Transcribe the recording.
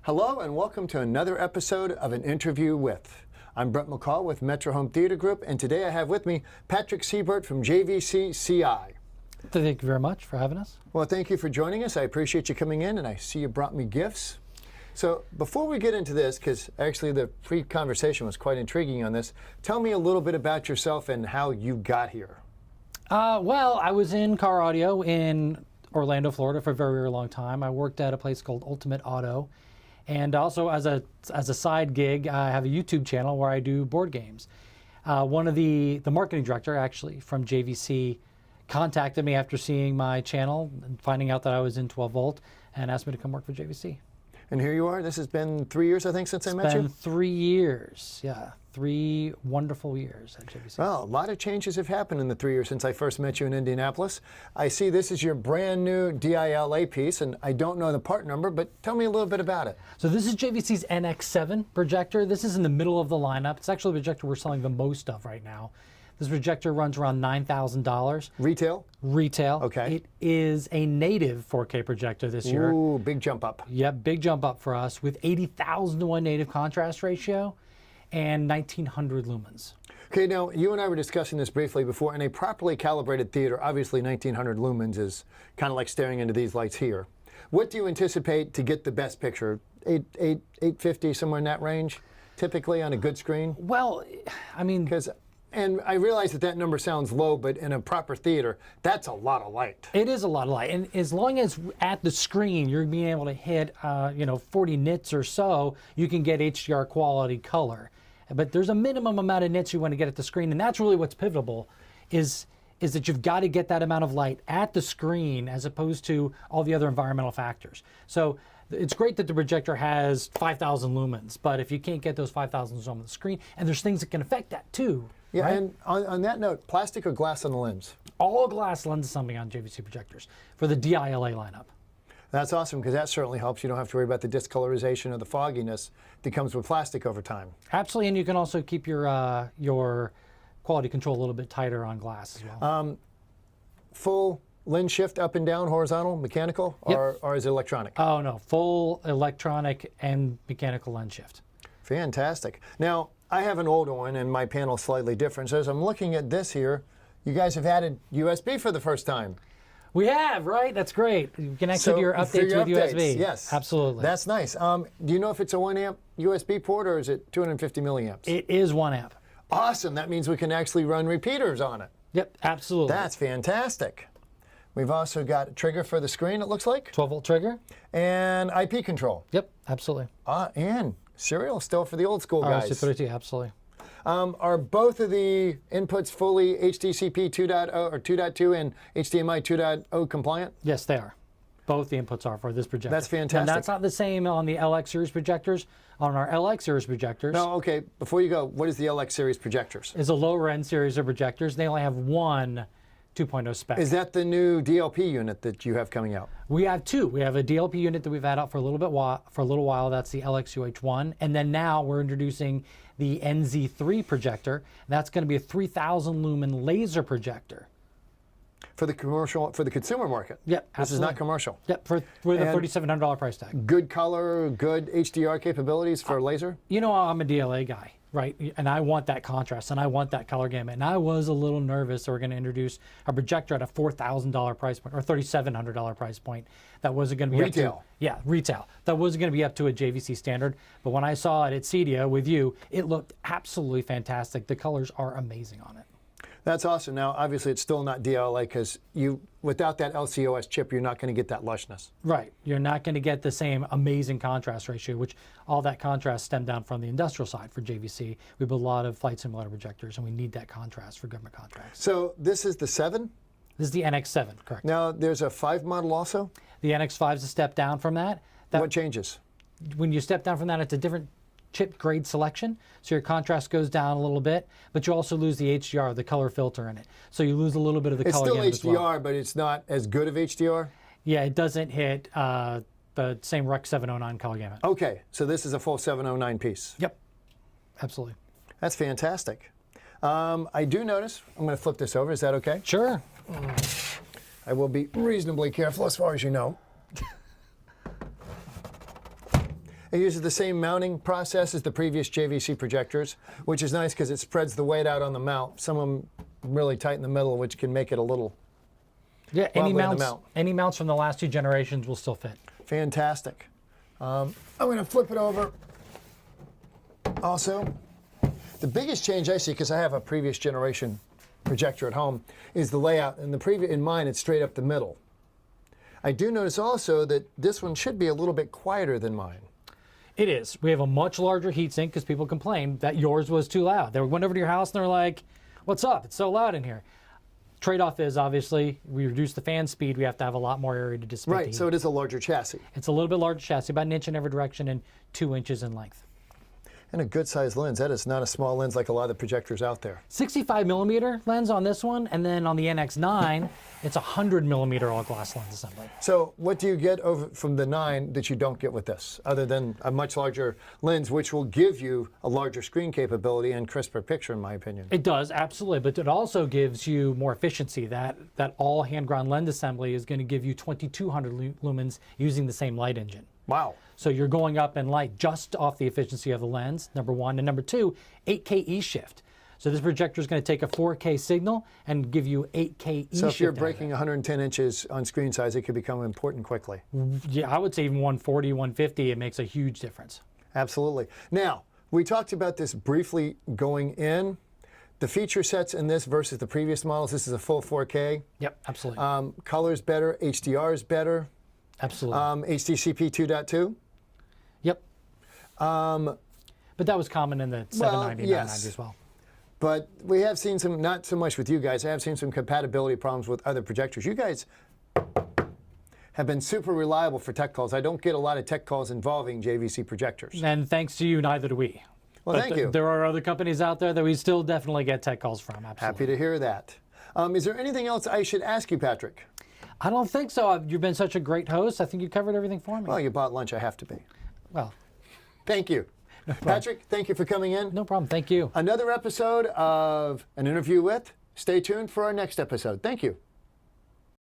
Hello and welcome to another episode of An Interview With. I'm Brett McCall with Metra Home Theater Group, and today I have with me Patrick Siebert from JVC CI. Thank you very much for having us. Well, thank you for joining us. I appreciate you coming in, and I see you brought me gifts. So before we get into this, because actually the pre-conversation was quite intriguing on this, tell me a little bit about yourself and how you got here. Well, I was in car audio in Orlando, Florida for a very, very long time. I worked at a place called Ultimate Auto. And also as a side gig, I have a YouTube channel where I do board games. One of the marketing director, actually, from JVC contacted me after seeing my channel and finding out that I was in 12 volt and asked me to come work for JVC. And here you are. This has been 3 years, I think, since I met you? It's been 3 years, yeah. 3 wonderful years at JVC. Well, a lot of changes have happened in the 3 years since I first met you in Indianapolis. I see this is your brand new DILA piece, and I don't know the part number, but tell me a little bit about it. So this is JVC's NX7 projector. This is in the middle of the lineup. It's actually the projector we're selling the most of right now. This projector runs around $9,000. Retail? Retail. Okay. It is a native 4K projector this year. Ooh, big jump up. Yep, big jump up for us with 80,000 to 1 native contrast ratio and 1900 lumens. Okay, now you and I were discussing this briefly before. In a properly calibrated theater, obviously 1900 lumens is kind of like staring into these lights here. What do you anticipate to get the best picture? 850, somewhere in that range, typically on a good screen? Well, I mean... And I realize that number sounds low, but in a proper theater, that's a lot of light. It is a lot of light. And as long as at the screen you're being able to hit 40 nits or so, you can get HDR quality color. But there's a minimum amount of nits you want to get at the screen, and that's really what's pivotal, is that you've got to get that amount of light at the screen as opposed to all the other environmental factors. So it's great that the projector has 5,000 lumens, but if you can't get those 5,000 lumens on the screen, and there's things that can affect that too. Yeah, right? And on that note, plastic or glass on the lens? All glass lens assembly on JVC projectors for the DILA lineup. That's awesome, because that certainly helps. You don't have to worry about the discolorization or the fogginess that comes with plastic over time. Absolutely, and you can also keep your quality control a little bit tighter on glass as well. Full lens shift up and down, horizontal, mechanical, Yep. or is it electronic? Oh no, full electronic and mechanical lens shift. Fantastic. Now, I have an older one, and my panel's slightly different. So as I'm looking at this here, you guys have added USB for the first time. We have, right? That's great. You can actually do your updates with USB. Yes. Absolutely. That's nice. Do you know if it's a 1 amp USB port or is it 250 milliamps? It is 1 amp. Awesome. That means we can actually run repeaters on it. Yep, absolutely. That's fantastic. We've also got a trigger for the screen, it looks like. 12 volt trigger. And IP control. Yep, absolutely. And serial still for the old school guys. RS232, absolutely. Are both of the inputs fully HDCP 2.0 or 2.2 and HDMI 2.0 compliant? Yes, they are. Both the inputs are for this projector. That's fantastic. And that's not the same on the LX series projectors. On our LX series projectors, No, okay. Before you go, what is the LX series projectors? is a lower end series of projectors. They only have one 2.0 spec. Is that the new DLP unit that you have coming out? We have two. We have a DLP unit that we've had out for a little while. That's the LXUH1, and then now we're introducing the NZ3 projector. That's going to be a 3,000 lumen laser projector. For the commercial, for the consumer market? Yep, This is not commercial? Yep, with a $3,700 price tag. Good color, good HDR capabilities for laser? You know, I'm a DLA guy, right? And I want that contrast, and I want that color gamut. And I was a little nervous that we're going to introduce a projector at a $4,000 price point, or $3,700 price point. That wasn't going to be Retail. up to, yeah, retail. That wasn't going to be up to a JVC standard. But when I saw it at CEDIA with you, it looked absolutely fantastic. The colors are amazing on it. That's awesome. Now, obviously, it's still not DLA because without that LCOS chip, you're not going to get that lushness. Right. You're not going to get the same amazing contrast ratio, which all that contrast stemmed down from the industrial side for JVC. We build a lot of flight simulator projectors, and we need that contrast for government contracts. So this is the 7? This is the NX7, correct. Now, there's a 5 model also? The NX5 is a step down from that. What changes? When you step down from that, it's a different chip grade selection, so your contrast goes down a little bit, but you also lose the HDR, the color filter in it. So you lose a little bit of the color gamut It's still HDR, as well. but it's not as good of HDR? Yeah, it doesn't hit the same Rec 709 color gamut. Okay, so this is a full 709 piece. Yep, absolutely. That's fantastic. I do notice, I'm going to flip this over, is that okay? Sure. I will be reasonably careful as far as you know. It uses the same mounting process as the previous JVC projectors, which is nice because it spreads the weight out on the mount. Some of them really tight in the middle, which can make it a little Yeah, any wobbly in the mounts, mount. any mounts from the last 2 generations will still fit. Fantastic. I'm going to flip it over. Also, the biggest change I see, because I have a previous generation projector at home, is the layout. In mine, it's straight up the middle. I do notice also that this one should be a little bit quieter than mine. It is. We have a much larger heatsink because people complained that yours was too loud. They went over to your house and they're like, "What's up? It's so loud in here." Trade-off is obviously we reduce the fan speed. We have to have a lot more area to dissipate. Right, so it is a larger chassis. It's a little bit larger chassis, about 1 inch in every direction and 2 inches in length. And a good-sized lens. That is not a small lens like a lot of the projectors out there. 65 millimeter lens on this one, and then on the NX9, it's a 100 millimeter all-glass lens assembly. So what do you get over from the 9 that you don't get with this, other than a much larger lens, which will give you a larger screen capability and crisper picture, in my opinion? It does, absolutely, but it also gives you more efficiency. That all hand-ground lens assembly is going to give you 2200 lumens using the same light engine. Wow. So you're going up in light just off the efficiency of the lens, number one. And number two, 8K E-shift. So this projector is going to take a 4K signal and give you 8K E-shift. So if you're breaking 110 inches on screen size, it could become important quickly. Yeah, I would say even 140, 150, it makes a huge difference. Absolutely. Now, we talked about this briefly going in. The feature sets in this versus the previous models, this is a full 4K. Yep, absolutely. Color's better, HDR is better. Absolutely. HDCP 2.2. Yep. But that was common in the 790, yes. 990 as well. But we have seen some, not so much with you guys, I have seen some compatibility problems with other projectors. You guys have been super reliable for tech calls. I don't get a lot of tech calls involving JVC projectors. And thanks to you, neither do we. Well, But thank you. There are other companies out there that we still definitely get tech calls from. Absolutely. Happy to hear that. Is there anything else I should ask you, Patrick? I don't think so. You've been such a great host. I think you covered everything for me. Well, you bought lunch, I have to be. Well, Thank you. Patrick, thank you for coming in. no problem. Thank you. Another episode of An Interview With. Stay tuned for our next episode. Thank you.